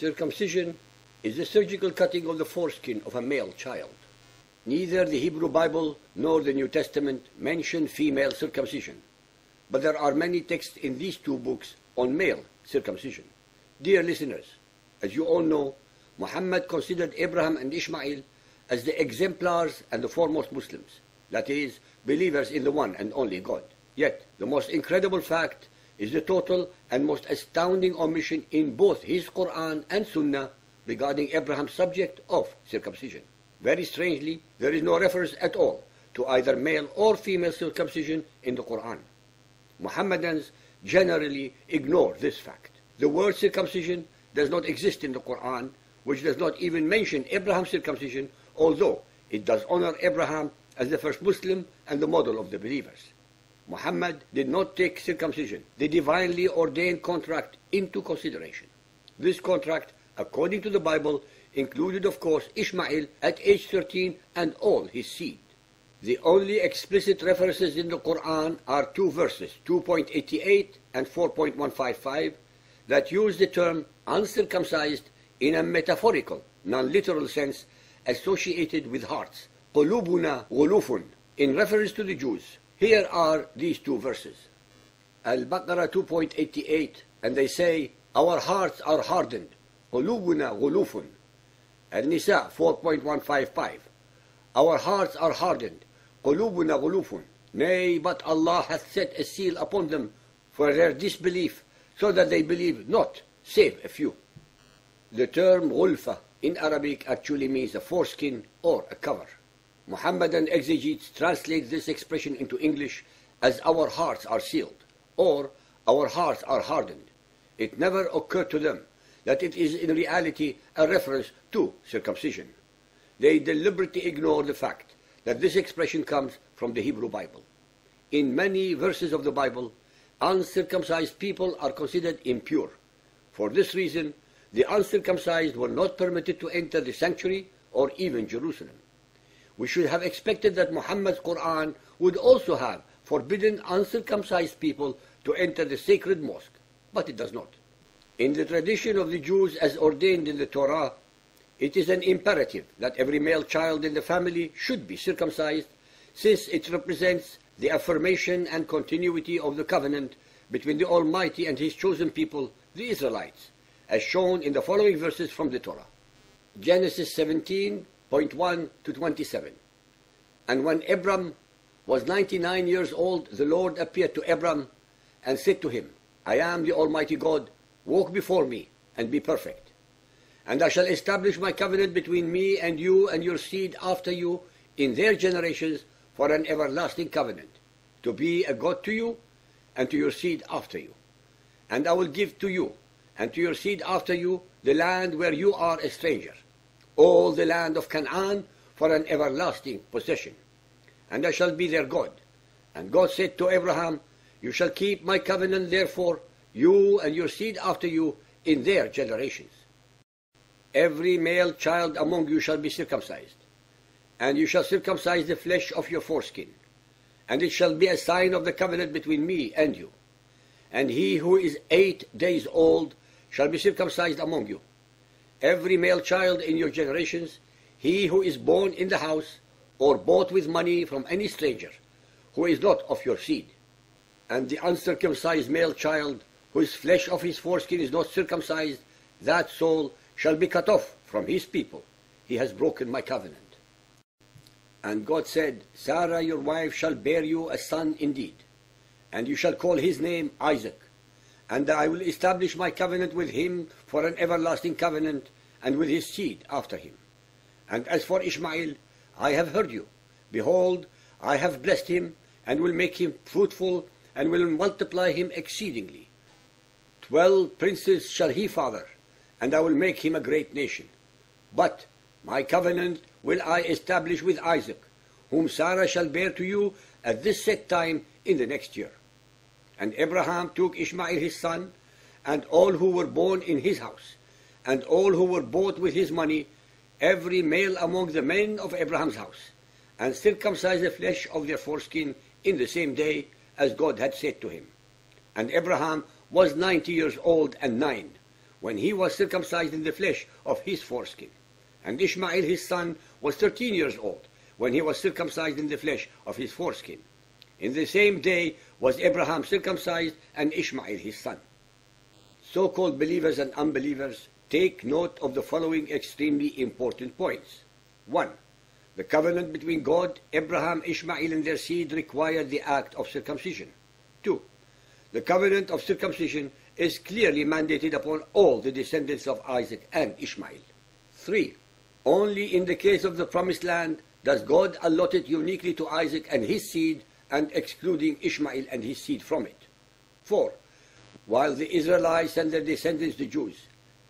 Circumcision is the surgical cutting of the foreskin of a male child. Neither the Hebrew Bible nor the New Testament mention female circumcision, but there are many texts in these two books on male circumcision. Dear listeners, as you all know, Muhammad considered Abraham and Ishmael as the exemplars and the foremost Muslims, that is, believers in the one and only God. Yet, the most incredible fact is the total and most astounding omission in both his Quran and Sunnah regarding Abraham's subject of circumcision. Very strangely, there is no reference at all to either male or female circumcision in the Quran. Muhammadans generally ignore this fact. The word circumcision does not exist in the Quran, which does not even mention Abraham's circumcision, although it does honor Abraham as the first Muslim and the model of the believers. Muhammad did not take circumcision, the divinely ordained contract, into consideration. This contract, according to the Bible, included, of course, Ishmael at age 13 and all his seed. The only explicit references in the Quran are two verses, 2.88 and 4.155, that use the term uncircumcised in a metaphorical, non-literal sense associated with hearts. قُلُوبُنَا غُلُوفٌ, in reference to the Jews. Here are these two verses. Al-Baqarah 2.88, and they say, our hearts are hardened. قُلُوبُنَا غُلُوفٌ. Al-Nisa 4.155, our hearts are hardened. قُلُوبُنَا غُلُوفٌ. Nay, but Allah hath set a seal upon them for their disbelief, so that they believe not, save a few. The term غُلْفَة in Arabic actually means a foreskin or a cover. Muhammadan exegetes translate this expression into English as our hearts are sealed, or our hearts are hardened. It never occurred to them that it is in reality a reference to circumcision. They deliberately ignore the fact that this expression comes from the Hebrew Bible. In many verses of the Bible, uncircumcised people are considered impure. For this reason, the uncircumcised were not permitted to enter the sanctuary or even Jerusalem. We should have expected that Muhammad's Quran would also have forbidden uncircumcised people to enter the sacred mosque, but it does not. In the tradition of the Jews as ordained in the Torah, it is an imperative that every male child in the family should be circumcised, since it represents the affirmation and continuity of the covenant between the Almighty and His chosen people, the Israelites, as shown in the following verses from the Torah. Genesis 17:1 to 27. And when Abram was 99 years old, the Lord appeared to Abram and said to him, I am the Almighty God, walk before me and be perfect. And I shall establish my covenant between me and you and your seed after you in their generations for an everlasting covenant, to be a God to you and to your seed after you. And I will give to you and to your seed after you the land where you are a stranger, all the land of Canaan for an everlasting possession. And I shall be their God. And God said to Abraham, you shall keep my covenant therefore, you and your seed after you in their generations. Every male child among you shall be circumcised, and you shall circumcise the flesh of your foreskin, and it shall be a sign of the covenant between me and you. And he who is 8 days old shall be circumcised among you. Every male child in your generations, he who is born in the house, or bought with money from any stranger, who is not of your seed. And the uncircumcised male child, whose flesh of his foreskin is not circumcised, that soul shall be cut off from his people. He has broken my covenant. And God said, Sarah your wife shall bear you a son indeed, and you shall call his name Isaac. And I will establish my covenant with him for an everlasting covenant, and with his seed after him. And as for Ishmael, I have heard you. Behold, I have blessed him, and will make him fruitful, and will multiply him exceedingly. 12 princes shall he father, and I will make him a great nation. But my covenant will I establish with Isaac, whom Sarah shall bear to you at this set time in the next year. And Abraham took Ishmael his son, and all who were born in his house, and all who were bought with his money, every male among the men of Abraham's house, and circumcised the flesh of their foreskin in the same day as God had said to him. And Abraham was 90 years old and 9, when he was circumcised in the flesh of his foreskin. And Ishmael his son was 13 years old when he was circumcised in the flesh of his foreskin. In the same day was Abraham circumcised and Ishmael his son. So-called believers and unbelievers, take note of the following extremely important points. 1. The covenant between God, Abraham, Ishmael and their seed required the act of circumcision. 2. The covenant of circumcision is clearly mandated upon all the descendants of Isaac and Ishmael. 3. Only in the case of the promised land does God allot it uniquely to Isaac and his seed and excluding Ishmael and his seed from it. 4. While the Israelites and their descendants, the Jews,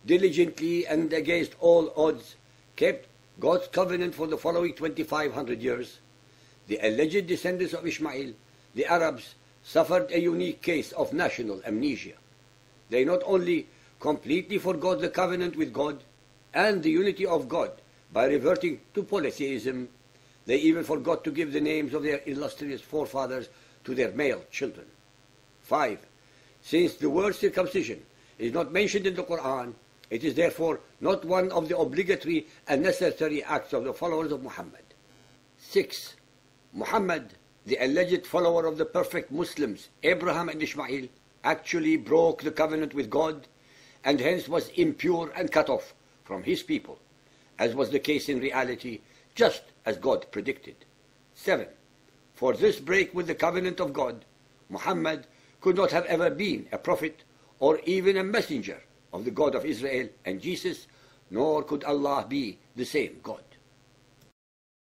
diligently and against all odds kept God's covenant for the following 2,500 years, the alleged descendants of Ishmael, the Arabs, suffered a unique case of national amnesia. They not only completely forgot the covenant with God and the unity of God by reverting to polytheism, they even forgot to give the names of their illustrious forefathers to their male children. 5. Since the word circumcision is not mentioned in the Quran, it is therefore not one of the obligatory and necessary acts of the followers of Muhammad. 6. Muhammad, the alleged follower of the perfect Muslims, Abraham and Ishmael, actually broke the covenant with God and hence was impure and cut off from his people, as was the case in reality, just as God predicted. 7. For this break with the covenant of God, Muhammad could not have ever been a prophet or even a messenger of the God of Israel and Jesus, nor could Allah be the same God.